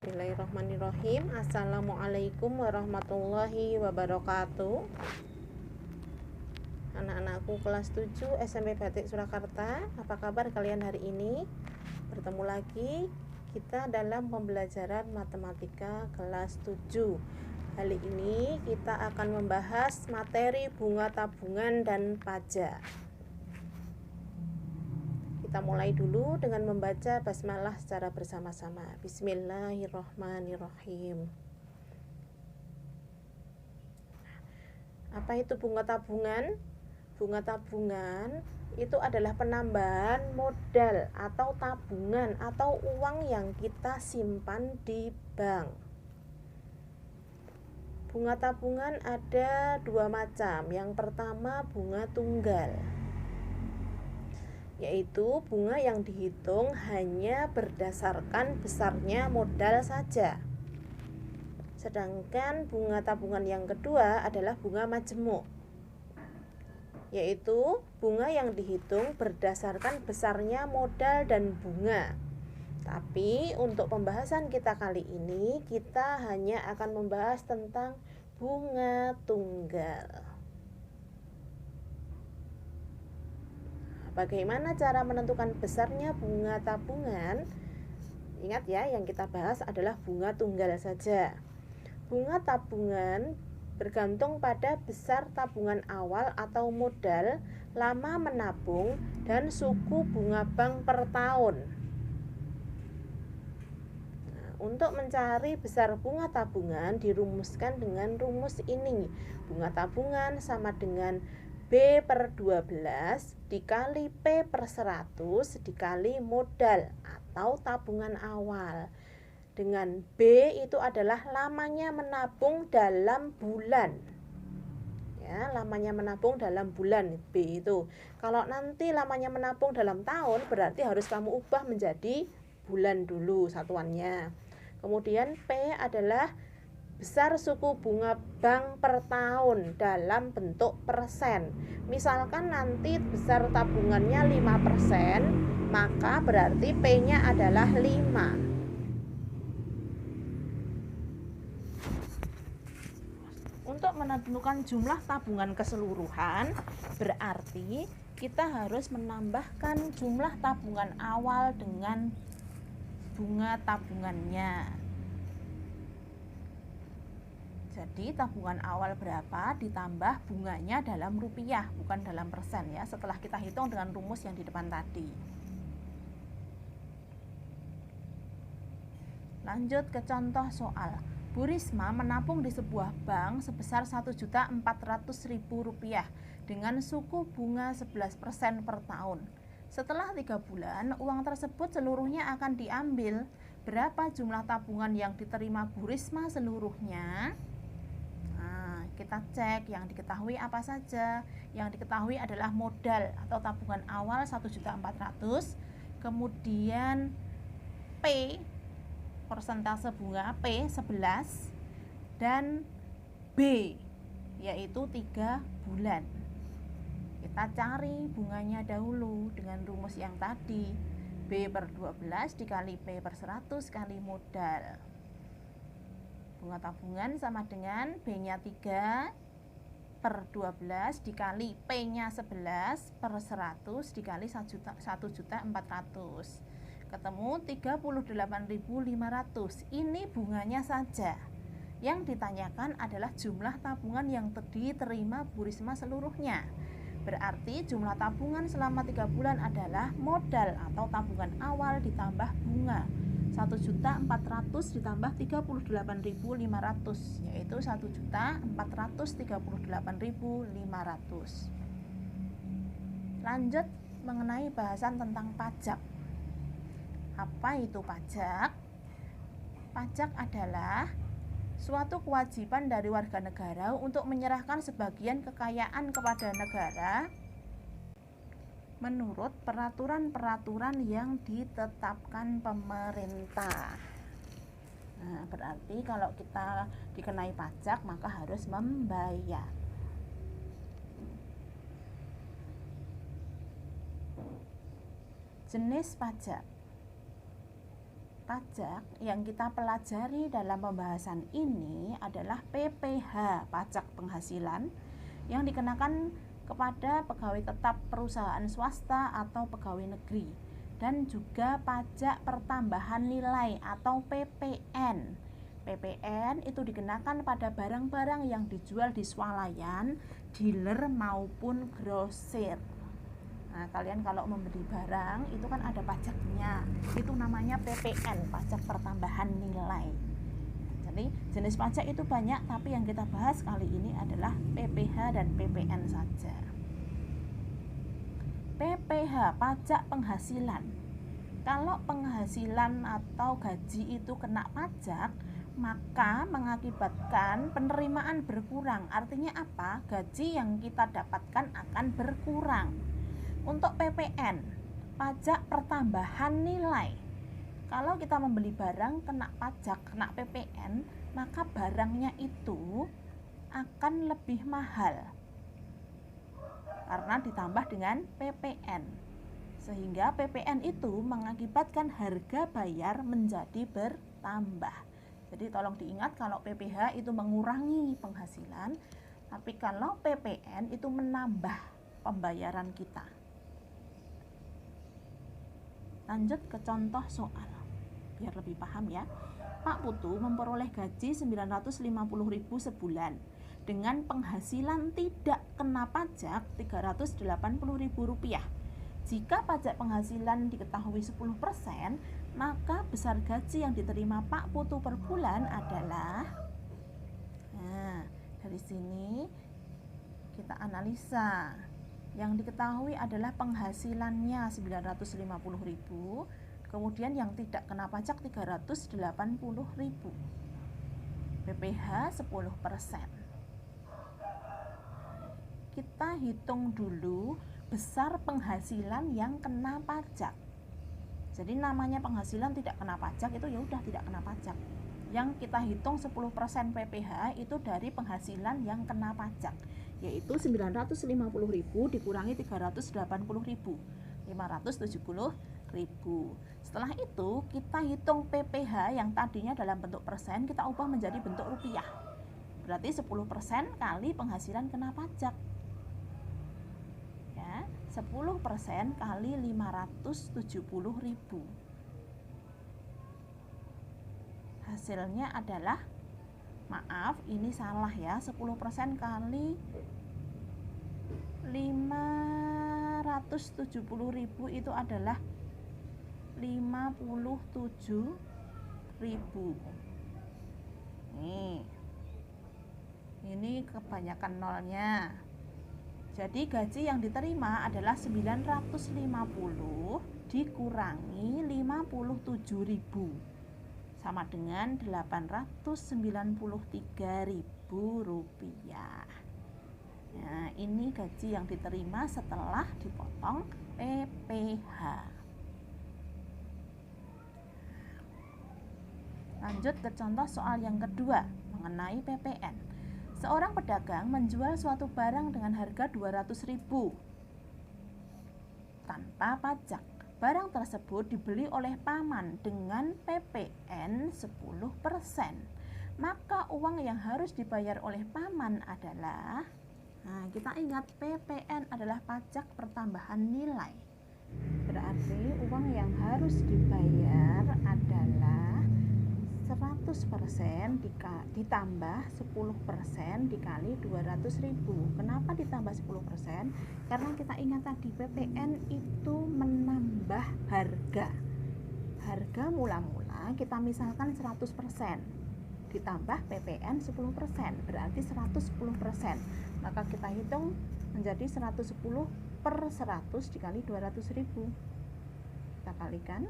Bismillahirrahmanirrahim. Assalamualaikum warahmatullahi wabarakatuh. Anak-anakku kelas 7 SMP Batik Surakarta, apa kabar kalian hari ini? Bertemu lagi kita dalam pembelajaran matematika kelas 7. Kali ini kita akan membahas materi bunga tabungan dan pajak. Kita mulai dulu dengan membaca basmalah secara bersama-sama. Bismillahirrahmanirrahim. Apa itu bunga tabungan? Bunga tabungan itu adalah penambahan modal atau tabungan atau uang yang kita simpan di bank. Bunga tabungan ada dua macam. Yang pertama bunga tunggal, yaitu bunga yang dihitung hanya berdasarkan besarnya modal saja. Sedangkan bunga tabungan yang kedua adalah bunga majemuk, yaitu bunga yang dihitung berdasarkan besarnya modal dan bunga. Tapi untuk pembahasan kita kali ini, kita hanya akan membahas tentang bunga tunggal. Bagaimana cara menentukan besarnya bunga tabungan? Ingat ya, yang kita bahas adalah bunga tunggal saja. Bunga tabungan bergantung pada besar tabungan awal atau modal, lama menabung, dan suku bunga bank per tahun. Nah, untuk mencari besar bunga tabungan dirumuskan dengan rumus ini. Bunga tabungan sama dengan B per 12 dikali P per 100 dikali modal atau tabungan awal. Dengan B itu adalah lamanya menabung dalam bulan. Ya, lamanya menabung dalam bulan B itu. Kalau nanti lamanya menabung dalam tahun, berarti harus kamu ubah menjadi bulan dulu satuannya. Kemudian P adalah besar suku bunga bank per tahun dalam bentuk persen. Misalkan nanti besar tabungannya 5%, maka berarti P-nya adalah 5. Untuk menentukan jumlah tabungan keseluruhan, berarti kita harus menambahkan jumlah tabungan awal dengan bunga tabungannya. Jadi tabungan awal berapa ditambah bunganya dalam rupiah, bukan dalam persen ya, setelah kita hitung dengan rumus yang di depan tadi. Lanjut ke contoh soal. Bu Risma menabung di sebuah bank sebesar Rp1.400.000 dengan suku bunga 11% per tahun. Setelah 3 bulan, uang tersebut seluruhnya akan diambil. Berapa jumlah tabungan yang diterima Bu Risma seluruhnya? Kita cek yang diketahui apa saja. Yang diketahui adalah modal atau tabungan awal 1.400.000, kemudian P, persentase bunga P 11, dan B yaitu 3 bulan. Kita cari bunganya dahulu dengan rumus yang tadi. B per 12 dikali P per 100 kali modal. Bunga tabungan sama dengan B-nya 3 per 12 dikali P-nya 11 per 100 dikali 1.400.000. Ketemu 38.500. Ini bunganya saja. Yang ditanyakan adalah jumlah tabungan yang diterima Bu Risma seluruhnya. Berarti jumlah tabungan selama 3 bulan adalah modal atau tabungan awal ditambah bunga. 1.400.000 ditambah 38.500, yaitu 1.438.500. Lanjut mengenai bahasan tentang pajak. Apa itu pajak? Pajak adalah suatu kewajiban dari warga negara untuk menyerahkan sebagian kekayaan kepada negara menurut peraturan-peraturan yang ditetapkan pemerintah. Nah, berarti kalau kita dikenai pajak maka harus membayar. Jenis pajak. pajak yang kita pelajari dalam pembahasan ini adalah PPh, pajak penghasilan, yang dikenakan kepada pegawai tetap perusahaan swasta atau pegawai negeri, dan juga pajak pertambahan nilai atau PPN. PPN itu dikenakan pada barang-barang yang dijual di swalayan, dealer maupun grosir. Nah, kalian kalau membeli barang itu kan ada pajaknya, itu namanya PPN, pajak pertambahan nilai. Jadi jenis pajak itu banyak, tapi yang kita bahas kali ini adalah PPh dan PPN saja. PPh, pajak penghasilan. Kalau penghasilan atau gaji itu kena pajak, maka mengakibatkan penerimaan berkurang. Artinya apa? Gaji yang kita dapatkan akan berkurang. Untuk PPN, pajak pertambahan nilai. Kalau kita membeli barang kena pajak, kena PPN, maka barangnya itu akan lebih mahal karena ditambah dengan PPN. Sehingga PPN itu mengakibatkan harga bayar menjadi bertambah. Jadi tolong diingat, kalau PPh itu mengurangi penghasilan, tapi kalau PPN itu menambah pembayaran kita. Lanjut ke contoh soal, biar lebih paham ya. Pak Putu memperoleh gaji 950.000 sebulan dengan penghasilan tidak kena pajak Rp380.000. Jika pajak penghasilan diketahui 10%, maka besar gaji yang diterima Pak Putu per bulan adalah, nah, dari sini kita analisa. Yang diketahui adalah penghasilannya 950.000, kemudian yang tidak kena pajak 380.000. PPh 10%. Kita hitung dulu besar penghasilan yang kena pajak. Jadi namanya penghasilan tidak kena pajak itu ya udah tidak kena pajak. Yang kita hitung 10% PPh itu dari penghasilan yang kena pajak, yaitu 950.000 dikurangi 380.000, 570.000. Setelah itu kita hitung PPh yang tadinya dalam bentuk persen, kita ubah menjadi bentuk rupiah. Berarti 10% kali penghasilan kena pajak. Ya, 10% kali 570.000. Hasilnya adalah, maaf ini salah ya, 10% kali 570.000 itu adalah 57.000. Ini kebanyakan nolnya. Jadi gaji yang diterima adalah 950 dikurangi 57.000 sama dengan Rp893.000. Nah, ini gaji yang diterima setelah dipotong PPh. Lanjut ke contoh soal yang kedua mengenai PPN. Seorang pedagang menjual suatu barang dengan harga 200.000 tanpa pajak. Barang tersebut dibeli oleh paman dengan PPN 10%. Maka uang yang harus dibayar oleh paman adalah, nah kita ingat PPN adalah pajak pertambahan nilai. Berarti uang yang harus dibayar adalah 100% ditambah 10% dikali 200.000. Kenapa ditambah 10%? Karena kita ingat tadi PPN itu menambah harga. Harga mula-mula kita misalkan 100%, ditambah PPN 10%, berarti 110%. Maka kita hitung menjadi 110 per 100 dikali 200.000. Kita kalikan,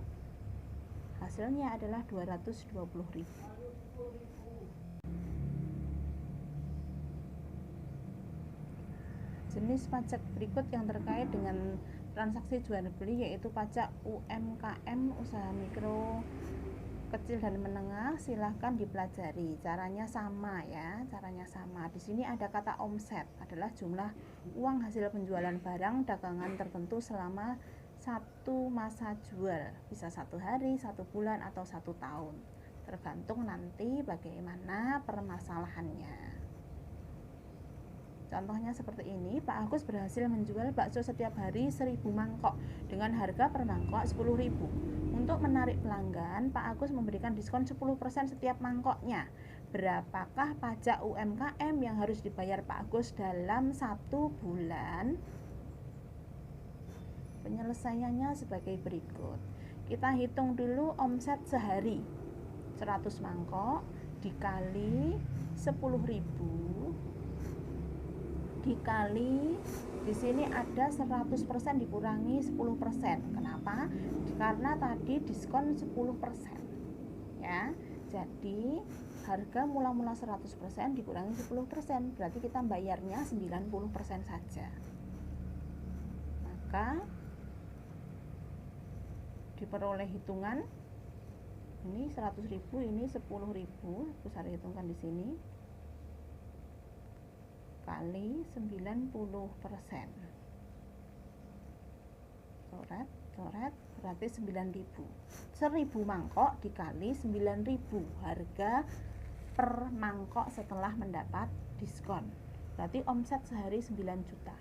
hasilnya adalah 220.000. Jenis pajak berikut yang terkait dengan transaksi jual beli yaitu pajak UMKM, usaha mikro, kecil dan menengah. Silahkan dipelajari. Caranya sama ya, caranya sama. Di sini ada kata omset, adalah jumlah uang hasil penjualan barang dagangan tertentu selama satu masa jual, bisa 1 hari, 1 bulan, atau 1 tahun, tergantung nanti bagaimana permasalahannya. Contohnya seperti ini, Pak Agus berhasil menjual bakso setiap hari 1000 mangkok dengan harga per mangkok 10.000. Untuk menarik pelanggan, Pak Agus memberikan diskon 10% setiap mangkoknya. Berapakah pajak UMKM yang harus dibayar Pak Agus dalam 1 bulan? Penyelesaiannya sebagai berikut. Kita hitung dulu omset sehari 100 mangkok dikali 10.000 dikali, di sini ada 100% dikurangi 10%. Kenapa? Karena tadi diskon 10%. Ya. Jadi harga mula-mula 100% dikurangi 10%, berarti kita bayarnya 90% saja. Maka diperoleh hitungan ini 100.000, ini 10.000, saya hitungkan di sini, kali 90%. Coret, berarti 9.000. 1000 mangkok dikali 9.000, harga per mangkok setelah mendapat diskon. Berarti omset sehari 9 juta.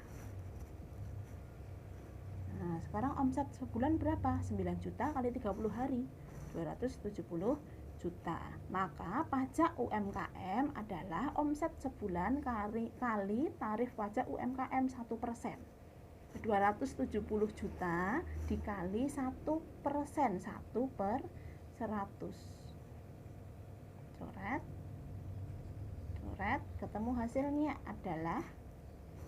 Nah, sekarang omset sebulan berapa? 9 juta kali 30 hari, 270 juta. Maka pajak UMKM adalah omset sebulan kali tarif pajak UMKM 1%. 270 juta dikali 1%, 1/100. Coret, ketemu hasilnya adalah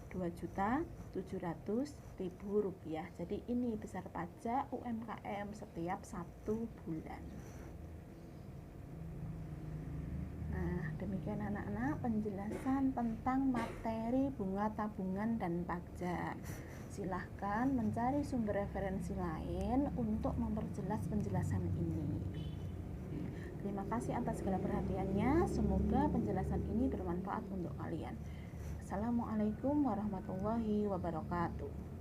2.700.000 rupiah. Jadi ini besar pajak UMKM setiap 1 bulan. Nah, demikian anak-anak penjelasan tentang materi bunga tabungan dan pajak. Silahkan mencari sumber referensi lain untuk memperjelas penjelasan ini. Terima kasih atas segala perhatiannya. Semoga penjelasan ini bermanfaat untuk kalian. Assalamualaikum warahmatullahi wabarakatuh.